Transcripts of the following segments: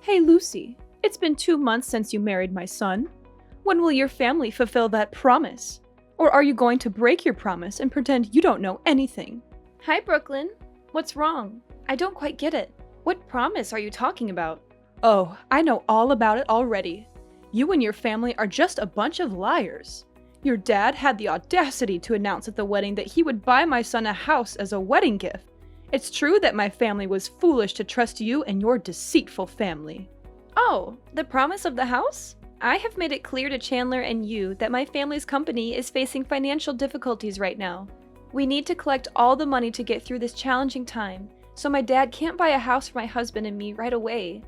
Hey Lucy, it's been 2 months since you married my son. When will your family fulfill that promise? Or are you going to break your promise and pretend you don't know anything? Hi, Brooklyn. What's wrong? I don't quite get it. What promise are you talking about? Oh, I know all about it already. You and your family are just a bunch of liars. Your dad had the audacity to announce at the wedding that he would buy my son a house as a wedding gift. It's true that my family was foolish to trust you and your deceitful family. Oh, the promise of the house? I have made it clear to Chandler and you that my family's company is facing financial difficulties right now. We need to collect all the money to get through this challenging time, so my dad can't buy a house for my husband and me right away.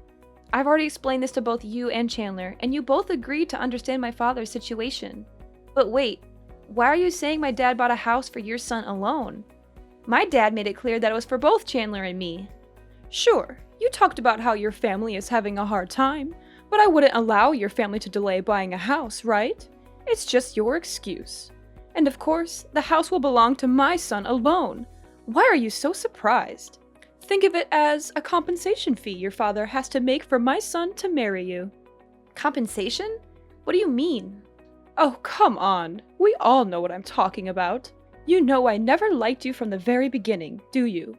I've already explained this to both you and Chandler, and you both agreed to understand my father's situation. But wait, why are you saying my dad bought a house for your son alone? My dad made it clear that it was for both Chandler and me. Sure, you talked about how your family is having a hard time, but I wouldn't allow your family to delay buying a house, right? It's just your excuse. And of course, the house will belong to my son alone. Why are you so surprised? Think of it as a compensation fee your father has to make for my son to marry you. Compensation? What do you mean? Oh, come on. We all know what I'm talking about. You know I never liked you from the very beginning, do you?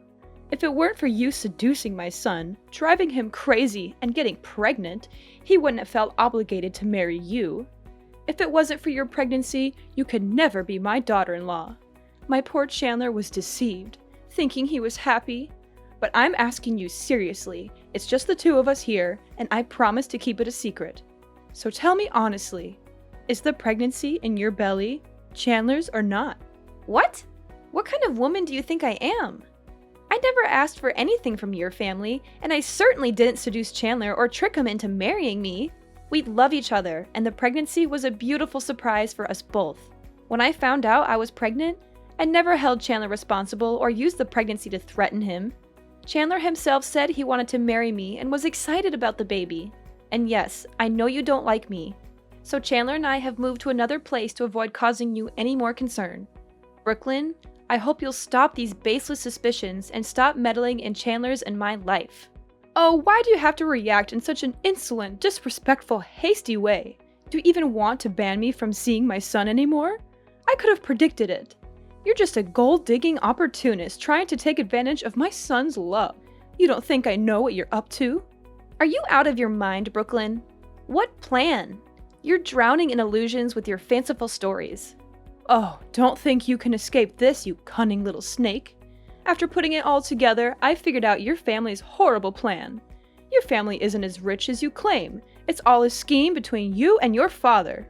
If it weren't for you seducing my son, driving him crazy, and getting pregnant, he wouldn't have felt obligated to marry you. If it wasn't for your pregnancy, you could never be my daughter-in-law. My poor Chandler was deceived, thinking he was happy. But I'm asking you seriously, it's just the two of us here, and I promise to keep it a secret. So tell me honestly, is the pregnancy in your belly Chandler's or not? What? What kind of woman do you think I am? I never asked for anything from your family, and I certainly didn't seduce Chandler or trick him into marrying me. We love each other, and the pregnancy was a beautiful surprise for us both. When I found out I was pregnant, I never held Chandler responsible or used the pregnancy to threaten him. Chandler himself said he wanted to marry me and was excited about the baby. And yes, I know you don't like me. So Chandler and I have moved to another place to avoid causing you any more concern. Brooklyn, I hope you'll stop these baseless suspicions and stop meddling in Chandler's and my life. Oh, why do you have to react in such an insolent, disrespectful, hasty way? Do you even want to ban me from seeing my son anymore? I could have predicted it. You're just a gold-digging opportunist trying to take advantage of my son's love. You don't think I know what you're up to? Are you out of your mind, Brooklyn? What plan? You're drowning in illusions with your fanciful stories. Oh, don't think you can escape this, you cunning little snake. After putting it all together, I figured out your family's horrible plan. Your family isn't as rich as you claim. It's all a scheme between you and your father.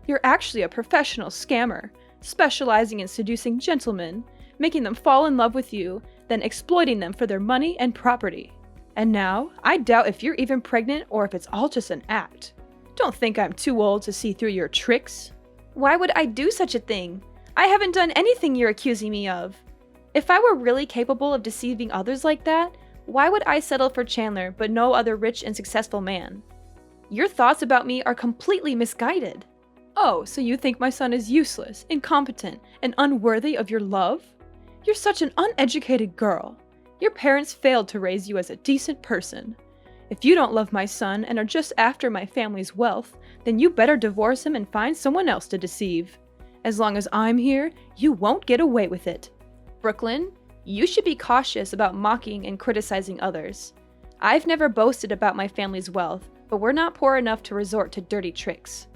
You're actually a professional scammer, specializing in seducing gentlemen, making them fall in love with you, then exploiting them for their money and property. And now, I doubt if you're even pregnant or if it's all just an act. Don't think I'm too old to see through your tricks. Why would I do such a thing? I haven't done anything you're accusing me of. If I were really capable of deceiving others like that, why would I settle for Chandler but no other rich and successful man? Your thoughts about me are completely misguided. Oh, so you think my son is useless, incompetent, and unworthy of your love? You're such an uneducated girl. Your parents failed to raise you as a decent person. If you don't love my son and are just after my family's wealth, then you better divorce him and find someone else to deceive. As long as I'm here, you won't get away with it. Brooklyn, you should be cautious about mocking and criticizing others. I've never boasted about my family's wealth, but we're not poor enough to resort to dirty tricks.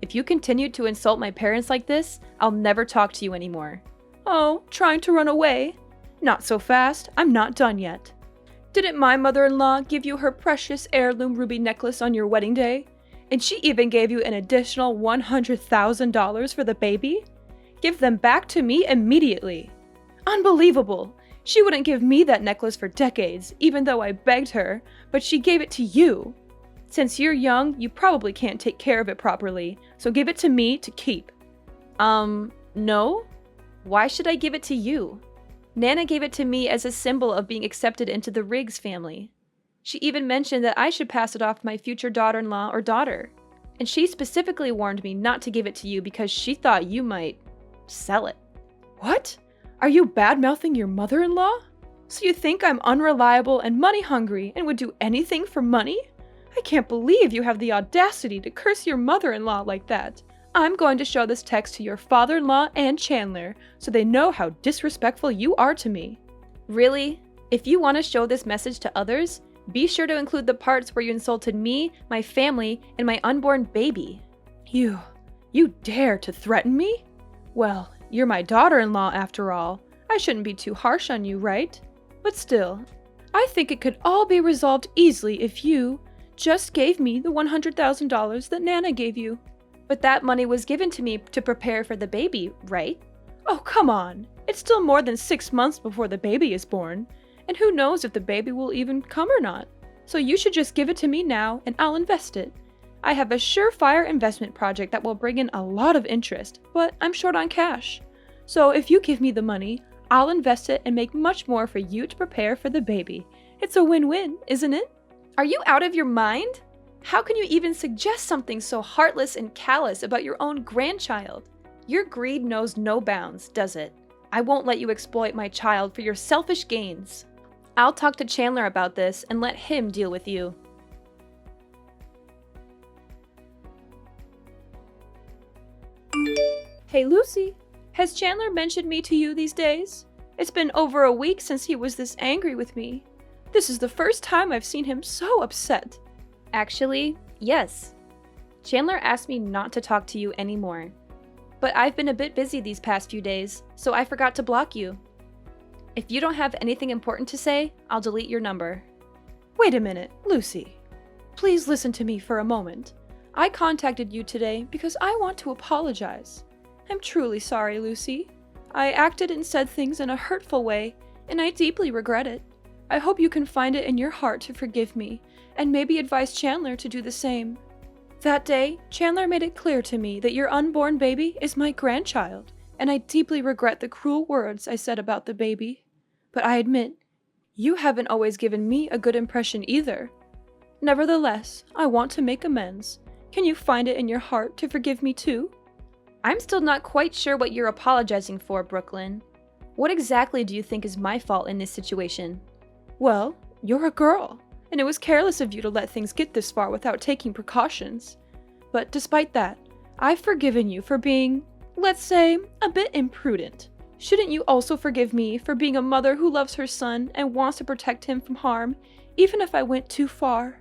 If you continue to insult my parents like this, I'll never talk to you anymore. Oh, trying to run away? Not so fast, I'm not done yet. Didn't my mother-in-law give you her precious heirloom ruby necklace on your wedding day? And she even gave you an additional $100,000 for the baby? Give them back to me immediately. Unbelievable! She wouldn't give me that necklace for decades, even though I begged her, but she gave it to you. Since you're young, you probably can't take care of it properly, so give it to me to keep. No? Why should I give it to you? Nana gave it to me as a symbol of being accepted into the Riggs family. She even mentioned that I should pass it off to my future daughter-in-law or daughter. And she specifically warned me not to give it to you because she thought you might sell it. What? Are you bad-mouthing your mother-in-law? So you think I'm unreliable and money-hungry and would do anything for money? I can't believe you have the audacity to curse your mother-in-law like that. I'm going to show this text to your father-in-law and Chandler so they know how disrespectful you are to me. Really? If you want to show this message to others, be sure to include the parts where you insulted me, my family, and my unborn baby. You dare to threaten me? Well, you're my daughter-in-law after all. I shouldn't be too harsh on you, right? But still, I think it could all be resolved easily if you just gave me the $100,000 that Nana gave you. But that money was given to me to prepare for the baby, right? Oh, come on. It's still more than 6 months before the baby is born, and who knows if the baby will even come or not. So you should just give it to me now and I'll invest it. I have a surefire investment project that will bring in a lot of interest, but I'm short on cash. So if you give me the money, I'll invest it and make much more for you to prepare for the baby. It's a win-win, isn't it? Are you out of your mind? How can you even suggest something so heartless and callous about your own grandchild? Your greed knows no bounds, does it? I won't let you exploit my child for your selfish gains. I'll talk to Chandler about this and let him deal with you. Hey Lucy, has Chandler mentioned me to you these days? It's been over a week since he was this angry with me. This is the first time I've seen him so upset. Actually, yes. Chandler asked me not to talk to you anymore. But I've been a bit busy these past few days, so I forgot to block you. If you don't have anything important to say, I'll delete your number. Wait a minute, Lucy. Please listen to me for a moment. I contacted you today because I want to apologize. I'm truly sorry, Lucy. I acted and said things in a hurtful way, and I deeply regret it. I hope you can find it in your heart to forgive me, and maybe advise Chandler to do the same. That day, Chandler made it clear to me that your unborn baby is my grandchild, and I deeply regret the cruel words I said about the baby. But I admit, you haven't always given me a good impression either. Nevertheless, I want to make amends. Can you find it in your heart to forgive me too? I'm still not quite sure what you're apologizing for, Brooklyn. What exactly do you think is my fault in this situation? Well, you're a girl, and it was careless of you to let things get this far without taking precautions. But despite that, I've forgiven you for being, let's say, a bit imprudent. Shouldn't you also forgive me for being a mother who loves her son and wants to protect him from harm, even if I went too far?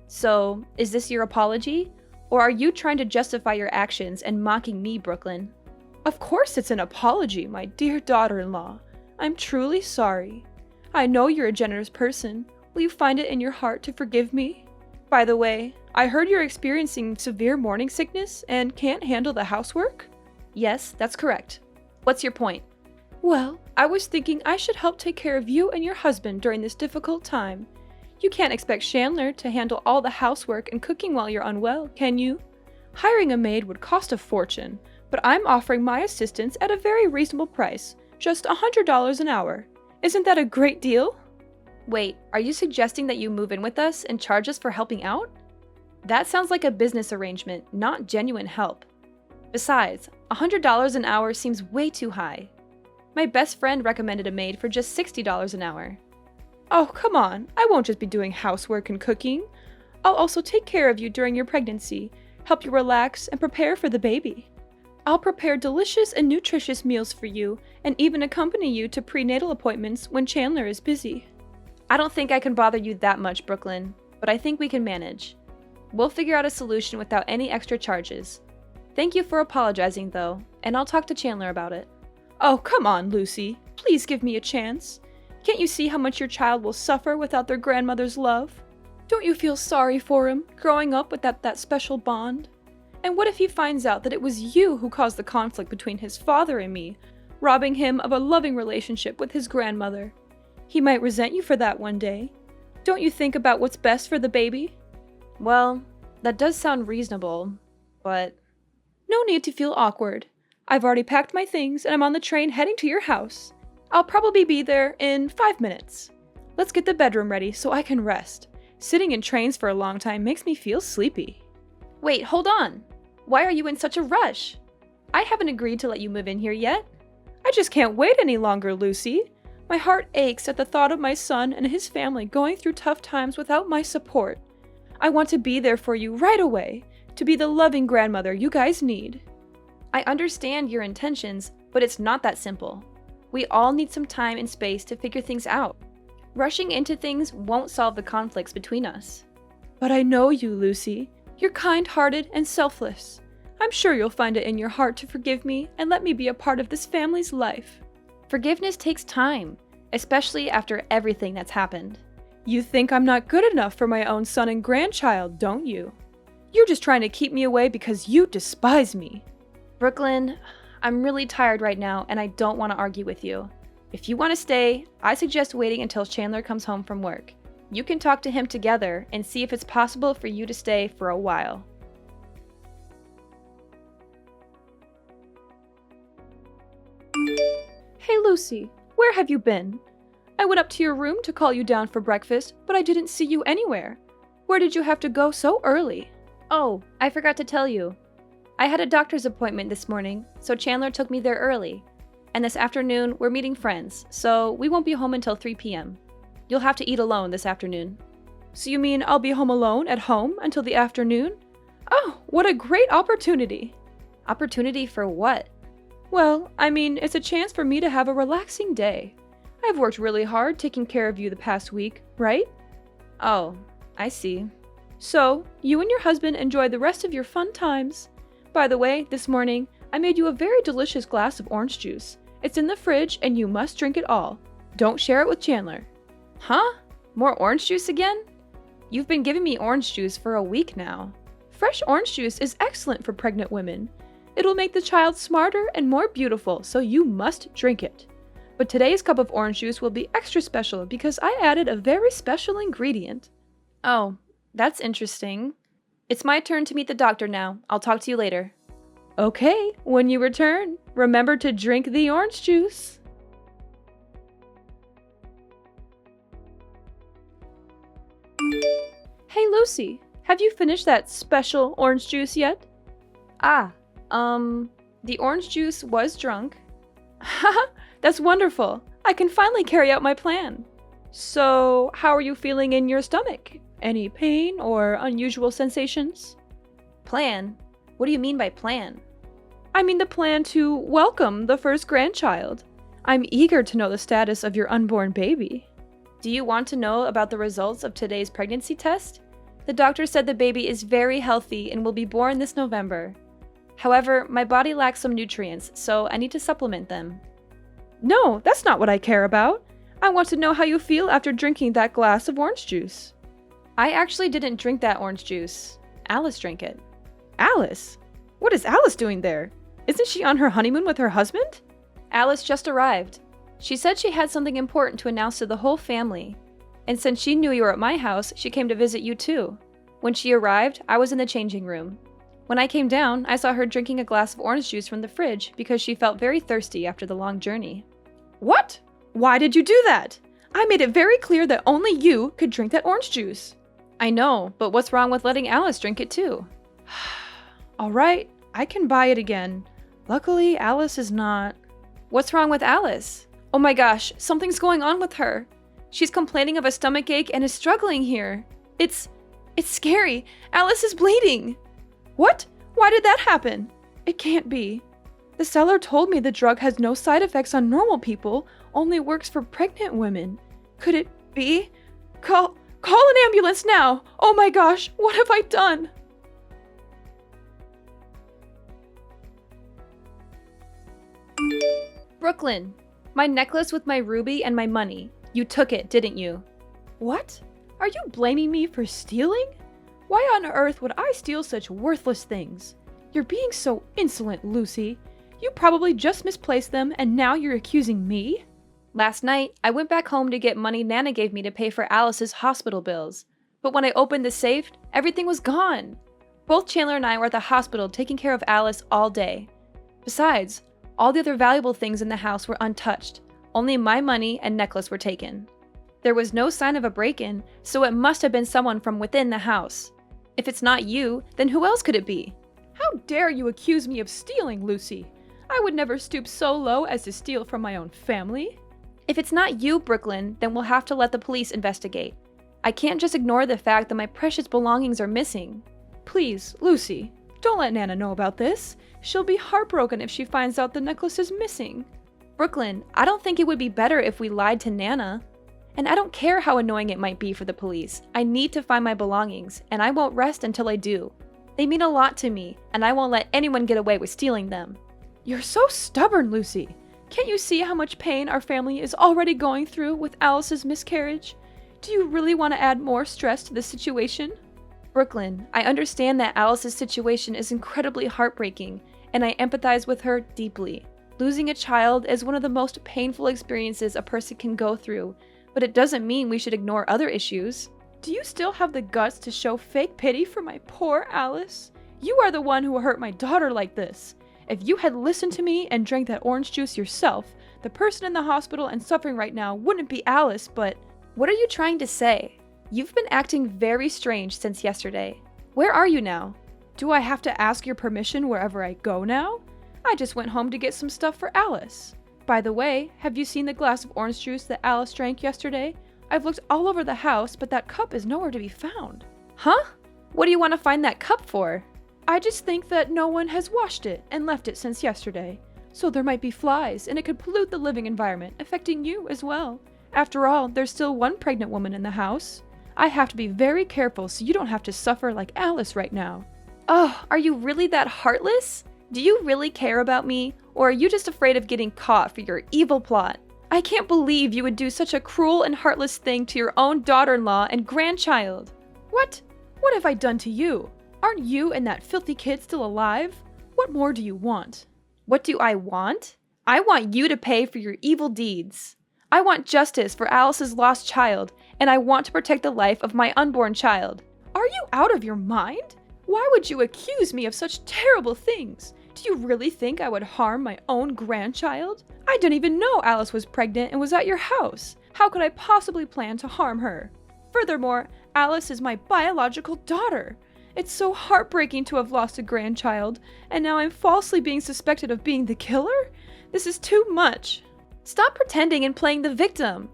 So, is this your apology? Or are you trying to justify your actions and mocking me, Brooklyn? Of course it's an apology, my dear daughter-in-law. I'm truly sorry. I know you're a generous person. Will you find it in your heart to forgive me? By the way, I heard you're experiencing severe morning sickness and can't handle the housework? Yes, that's correct. What's your point? Well, I was thinking I should help take care of you and your husband during this difficult time. You can't expect Chandler to handle all the housework and cooking while you're unwell, can you? Hiring a maid would cost a fortune, but I'm offering my assistance at a very reasonable price, just $100 an hour. Isn't that a great deal? Wait, are you suggesting that you move in with us and charge us for helping out? That sounds like a business arrangement, not genuine help. Besides, $100 an hour seems way too high. My best friend recommended a maid for just $60 an hour. Oh, come on. I won't just be doing housework and cooking. I'll also take care of you during your pregnancy, help you relax, and prepare for the baby. I'll prepare delicious and nutritious meals for you, and even accompany you to prenatal appointments when Chandler is busy. I don't think I can bother you that much, Brooklyn, but I think we can manage. We'll figure out a solution without any extra charges. Thank you for apologizing, though, and I'll talk to Chandler about it. Oh, come on, Lucy. Please give me a chance. Can't you see how much your child will suffer without their grandmother's love? Don't you feel sorry for him, growing up without that special bond? And what if he finds out that it was you who caused the conflict between his father and me, robbing him of a loving relationship with his grandmother? He might resent you for that one day. Don't you think about what's best for the baby? Well, that does sound reasonable, but... No need to feel awkward. I've already packed my things and I'm on the train heading to your house. I'll probably be there in 5 minutes. Let's get the bedroom ready so I can rest. Sitting in trains for a long time makes me feel sleepy. Wait, hold on. Why are you in such a rush? I haven't agreed to let you move in here yet. I just can't wait any longer, Lucy. My heart aches at the thought of my son and his family going through tough times without my support. I want to be there for you right away, to be the loving grandmother you guys need. I understand your intentions, but it's not that simple. We all need some time and space to figure things out. Rushing into things won't solve the conflicts between us. But I know you, Lucy. You're kind-hearted and selfless. I'm sure you'll find it in your heart to forgive me and let me be a part of this family's life. Forgiveness takes time, especially after everything that's happened. You think I'm not good enough for my own son and grandchild, don't you? You're just trying to keep me away because you despise me. Brooklyn, I'm really tired right now and I don't want to argue with you. If you want to stay, I suggest waiting until Chandler comes home from work. You can talk to him together and see if it's possible for you to stay for a while. Hey Lucy, where have you been? I went up to your room to call you down for breakfast, but I didn't see you anywhere. Where did you have to go so early? Oh, I forgot to tell you. I had a doctor's appointment this morning, so Chandler took me there early. And this afternoon, we're meeting friends, so we won't be home until 3 p.m. You'll have to eat alone this afternoon. So you mean I'll be home alone at home until the afternoon? Oh, what a great opportunity! Opportunity for what? Well, I mean, it's a chance for me to have a relaxing day. I've worked really hard taking care of you the past week, right? Oh, I see. So, you and your husband enjoy the rest of your fun times. By the way, this morning, I made you a very delicious glass of orange juice. It's in the fridge and you must drink it all. Don't share it with Chandler. Huh? More orange juice again? You've been giving me orange juice for a week now. Fresh orange juice is excellent for pregnant women. It'll make the child smarter and more beautiful, so you must drink it. But today's cup of orange juice will be extra special because I added a very special ingredient. Oh, that's interesting. It's my turn to meet the doctor now. I'll talk to you later. Okay, when you return, remember to drink the orange juice. Hey Lucy, have you finished that special orange juice yet? The orange juice was drunk. Haha, that's wonderful. I can finally carry out my plan. So, how are you feeling in your stomach? Any pain or unusual sensations? Plan? What do you mean by plan? I mean the plan to welcome the first grandchild. I'm eager to know the status of your unborn baby. Do you want to know about the results of today's pregnancy test? The doctor said the baby is very healthy and will be born this November. However, my body lacks some nutrients, so I need to supplement them. No, that's not what I care about. I want to know how you feel after drinking that glass of orange juice. I actually didn't drink that orange juice. Alice drank it. Alice? What is Alice doing there? Isn't she on her honeymoon with her husband? Alice just arrived. She said she had something important to announce to the whole family. And since she knew you were at my house, she came to visit you too. When she arrived, I was in the changing room. When I came down, I saw her drinking a glass of orange juice from the fridge because she felt very thirsty after the long journey. What? Why did you do that? I made it very clear that only you could drink that orange juice. I know, but what's wrong with letting Alice drink it too? All right, I can buy it again. Luckily, Alice is not. What's wrong with Alice? Oh my gosh, something's going on with her. She's complaining of a stomachache and is struggling here. It's scary. Alice is bleeding. What? Why did that happen? It can't be. The seller told me the drug has no side effects on normal people, only works for pregnant women. Could it be? Call an ambulance now! Oh my gosh, what have I done? Brooklyn, my necklace with my ruby and my money. You took it, didn't you? What? Are you blaming me for stealing? Why on earth would I steal such worthless things? You're being so insolent, Lucy. You probably just misplaced them and now you're accusing me? Last night, I went back home to get money Nana gave me to pay for Alice's hospital bills. But when I opened the safe, everything was gone. Both Chandler and I were at the hospital taking care of Alice all day. Besides, all the other valuable things in the house were untouched. Only my money and necklace were taken. There was no sign of a break-in, so it must have been someone from within the house. If it's not you, then who else could it be? How dare you accuse me of stealing, Lucy? I would never stoop so low as to steal from my own family. If it's not you, Brooklyn, then we'll have to let the police investigate. I can't just ignore the fact that my precious belongings are missing. Please, Lucy, don't let Nana know about this. She'll be heartbroken if she finds out the necklace is missing. Brooklyn, I don't think it would be better if we lied to Nana. And I don't care how annoying it might be for the police. I need to find my belongings, and I won't rest until I do. They mean a lot to me, and I won't let anyone get away with stealing them. You're so stubborn, Lucy. Can't you see how much pain our family is already going through with Alice's miscarriage? Do you really want to add more stress to the situation? Brooklyn, I understand that Alice's situation is incredibly heartbreaking, and I empathize with her deeply. Losing a child is one of the most painful experiences a person can go through, but it doesn't mean we should ignore other issues. Do you still have the guts to show fake pity for my poor Alice? You are the one who hurt my daughter like this. If you had listened to me and drank that orange juice yourself, the person in the hospital and suffering right now wouldn't be Alice, but... What are you trying to say? You've been acting very strange since yesterday. Where are you now? Do I have to ask your permission wherever I go now? I just went home to get some stuff for Alice. By the way, have you seen the glass of orange juice that Alice drank yesterday? I've looked all over the house, but that cup is nowhere to be found. Huh? What do you want to find that cup for? I just think that no one has washed it and left it since yesterday. So there might be flies, and it could pollute the living environment, affecting you as well. After all, there's still one pregnant woman in the house. I have to be very careful so you don't have to suffer like Alice right now. Oh, are you really that heartless? Do you really care about me, or are you just afraid of getting caught for your evil plot? I can't believe you would do such a cruel and heartless thing to your own daughter-in-law and grandchild. What? What have I done to you? Aren't you and that filthy kid still alive? What more do you want? What do I want? I want you to pay for your evil deeds. I want justice for Alice's lost child, and I want to protect the life of my unborn child. Are you out of your mind? Why would you accuse me of such terrible things? Do you really think I would harm my own grandchild? I didn't even know Alice was pregnant and was at your house. How could I possibly plan to harm her? Furthermore, Alice is my biological daughter. It's so heartbreaking to have lost a grandchild, and now I'm falsely being suspected of being the killer? This is too much. Stop pretending and playing the victim.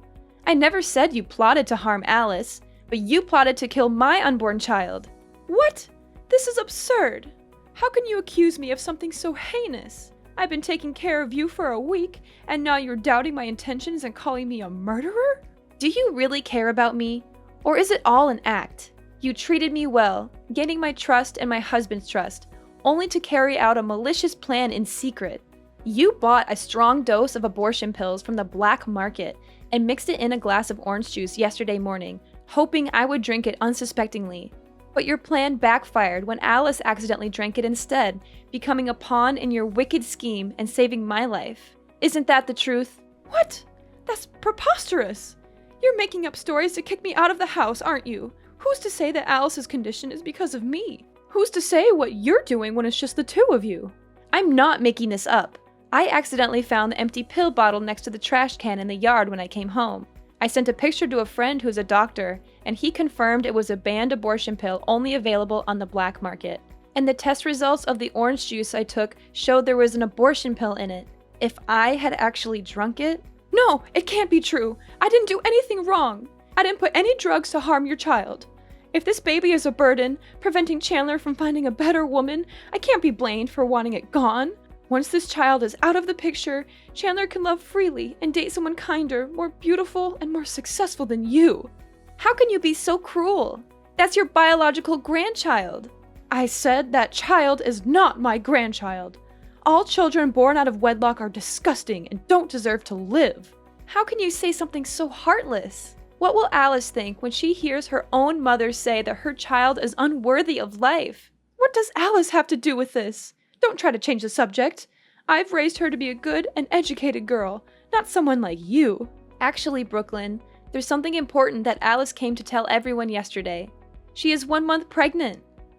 I never said you plotted to harm Alice, but you plotted to kill my unborn child. What? This is absurd. How can you accuse me of something so heinous? I've been taking care of you for a week, and now you're doubting my intentions and calling me a murderer? Do you really care about me? Or is it all an act? You treated me well, gaining my trust and my husband's trust, only to carry out a malicious plan in secret. You bought a strong dose of abortion pills from the black market and mixed it in a glass of orange juice yesterday morning, hoping I would drink it unsuspectingly. But your plan backfired when Alice accidentally drank it instead, becoming a pawn in your wicked scheme and saving my life. Isn't that the truth? What? That's preposterous. You're making up stories to kick me out of the house, aren't you? Who's to say that Alice's condition is because of me? Who's to say what you're doing when it's just the two of you? I'm not making this up. I accidentally found the empty pill bottle next to the trash can in the yard when I came home. I sent a picture to a friend who's a doctor, and he confirmed it was a banned abortion pill only available on the black market. And the test results of the orange juice I took showed there was an abortion pill in it. If I had actually drunk it... No, it can't be true. I didn't do anything wrong. I didn't put any drugs to harm your child. If this baby is a burden, preventing Chandler from finding a better woman, I can't be blamed for wanting it gone. Once this child is out of the picture, Chandler can love freely and date someone kinder, more beautiful, and more successful than you. How can you be so cruel? That's your biological grandchild. I said that child is not my grandchild. All children born out of wedlock are disgusting and don't deserve to live. How can you say something so heartless? What will Alice think when she hears her own mother say that her child is unworthy of life? What does Alice have to do with this? Don't try to change the subject. I've raised her to be a good and educated girl, not someone like you. Actually, Brooklyn, there's something important that Alice came to tell everyone yesterday. She is 1 month pregnant.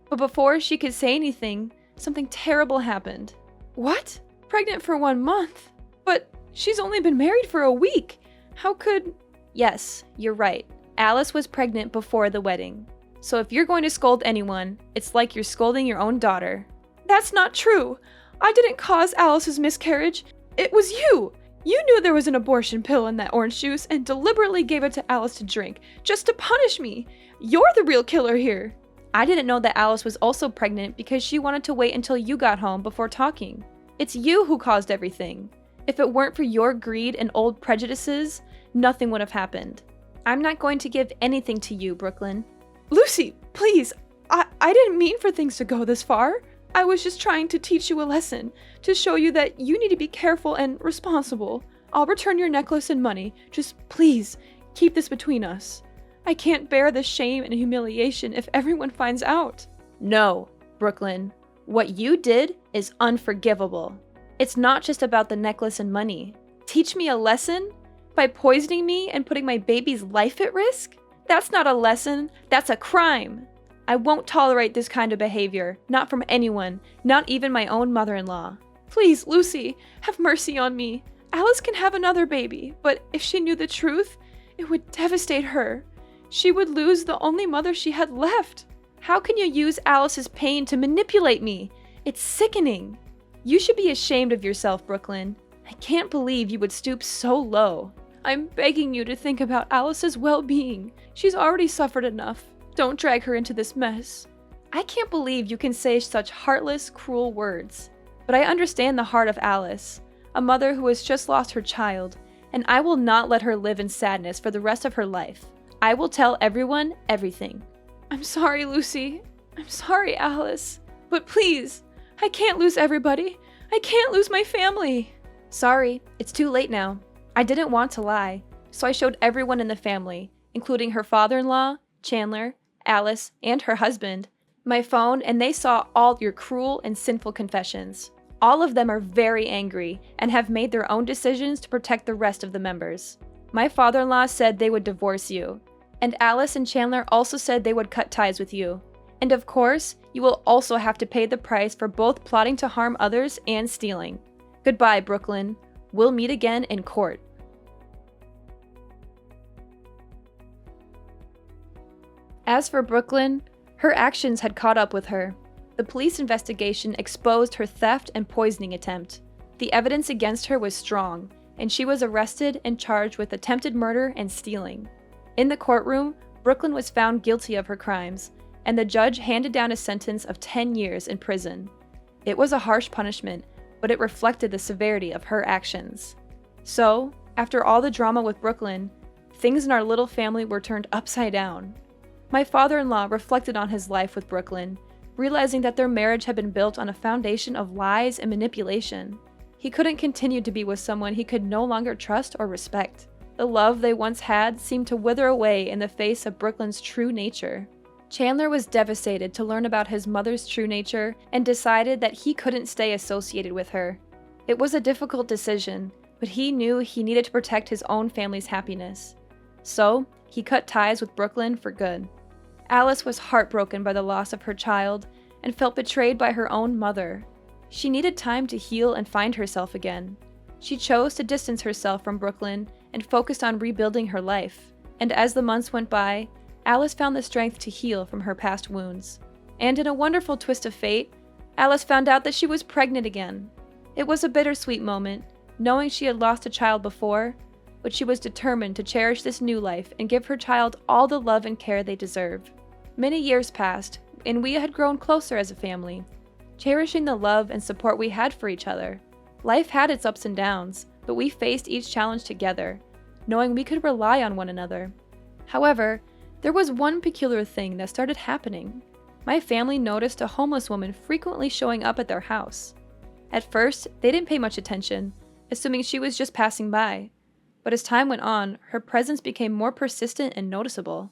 But before she could say anything, something terrible happened. What? Pregnant for 1 month? But she's only been married for a week. How could... Yes, you're right. Alice was pregnant before the wedding. So if you're going to scold anyone, it's like you're scolding your own daughter. That's not true. I didn't cause Alice's miscarriage. It was you. You knew there was an abortion pill in that orange juice and deliberately gave it to Alice to drink, just to punish me. You're the real killer here. I didn't know that Alice was also pregnant because she wanted to wait until you got home before talking. It's you who caused everything. If it weren't for your greed and old prejudices, nothing would have happened. I'm not going to give anything to you, Brooklyn. Lucy, please. I didn't mean for things to go this far. I was just trying to teach you a lesson, to show you that you need to be careful and responsible. I'll return your necklace and money. Just please, keep this between us. I can't bear the shame and humiliation if everyone finds out. No, Brooklyn. What you did is unforgivable. It's not just about the necklace and money. Teach me a lesson? By poisoning me and putting my baby's life at risk? That's not a lesson, that's a crime. I won't tolerate this kind of behavior, not from anyone, not even my own mother-in-law. Please, Lucy, have mercy on me. Alice can have another baby, but if she knew the truth, it would devastate her. She would lose the only mother she had left. How can you use Alice's pain to manipulate me? It's sickening. You should be ashamed of yourself, Brooklyn. I can't believe you would stoop so low. I'm begging you to think about Alice's well-being. She's already suffered enough. Don't drag her into this mess. I can't believe you can say such heartless, cruel words. But I understand the heart of Alice, a mother who has just lost her child, and I will not let her live in sadness for the rest of her life. I will tell everyone everything. I'm sorry, Lucy. I'm sorry, Alice. But please, I can't lose everybody. I can't lose my family. Sorry, it's too late now. I didn't want to lie, so I showed everyone in the family, including her father-in-law, Chandler, Alice, and her husband, my phone, and they saw all your cruel and sinful confessions. All of them are very angry and have made their own decisions to protect the rest of the members. My father-in-law said they would divorce you, and Alice and Chandler also said they would cut ties with you. And of course, you will also have to pay the price for both plotting to harm others and stealing. Goodbye, Brooklyn. We'll meet again in court. As for Brooklyn, her actions had caught up with her. The police investigation exposed her theft and poisoning attempt. The evidence against her was strong, and she was arrested and charged with attempted murder and stealing. In the courtroom, Brooklyn was found guilty of her crimes, and the judge handed down a sentence of 10 years in prison. It was a harsh punishment, but it reflected the severity of her actions. So, after all the drama with Brooklyn, things in our little family were turned upside down. My father-in-law reflected on his life with Brooklyn, realizing that their marriage had been built on a foundation of lies and manipulation. He couldn't continue to be with someone he could no longer trust or respect. The love they once had seemed to wither away in the face of Brooklyn's true nature. Chandler was devastated to learn about his mother's true nature and decided that he couldn't stay associated with her. It was a difficult decision, but he knew he needed to protect his own family's happiness. So, he cut ties with Brooklyn for good. Alice was heartbroken by the loss of her child and felt betrayed by her own mother. She needed time to heal and find herself again. She chose to distance herself from Brooklyn and focused on rebuilding her life. And as the months went by, Alice found the strength to heal from her past wounds. And in a wonderful twist of fate, Alice found out that she was pregnant again. It was a bittersweet moment, knowing she had lost a child before, but she was determined to cherish this new life and give her child all the love and care they deserve. Many years passed, and we had grown closer as a family, cherishing the love and support we had for each other. Life had its ups and downs, but we faced each challenge together, knowing we could rely on one another. However, there was one peculiar thing that started happening. My family noticed a homeless woman frequently showing up at their house. At first, they didn't pay much attention, assuming she was just passing by. But as time went on, her presence became more persistent and noticeable.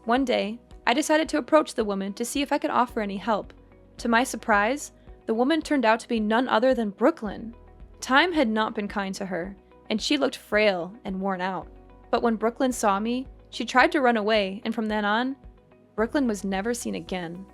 One day, I decided to approach the woman to see if I could offer any help. To my surprise, the woman turned out to be none other than Brooklyn. Time had not been kind to her, and she looked frail and worn out. But when Brooklyn saw me, she tried to run away, and from then on, Brooklyn was never seen again.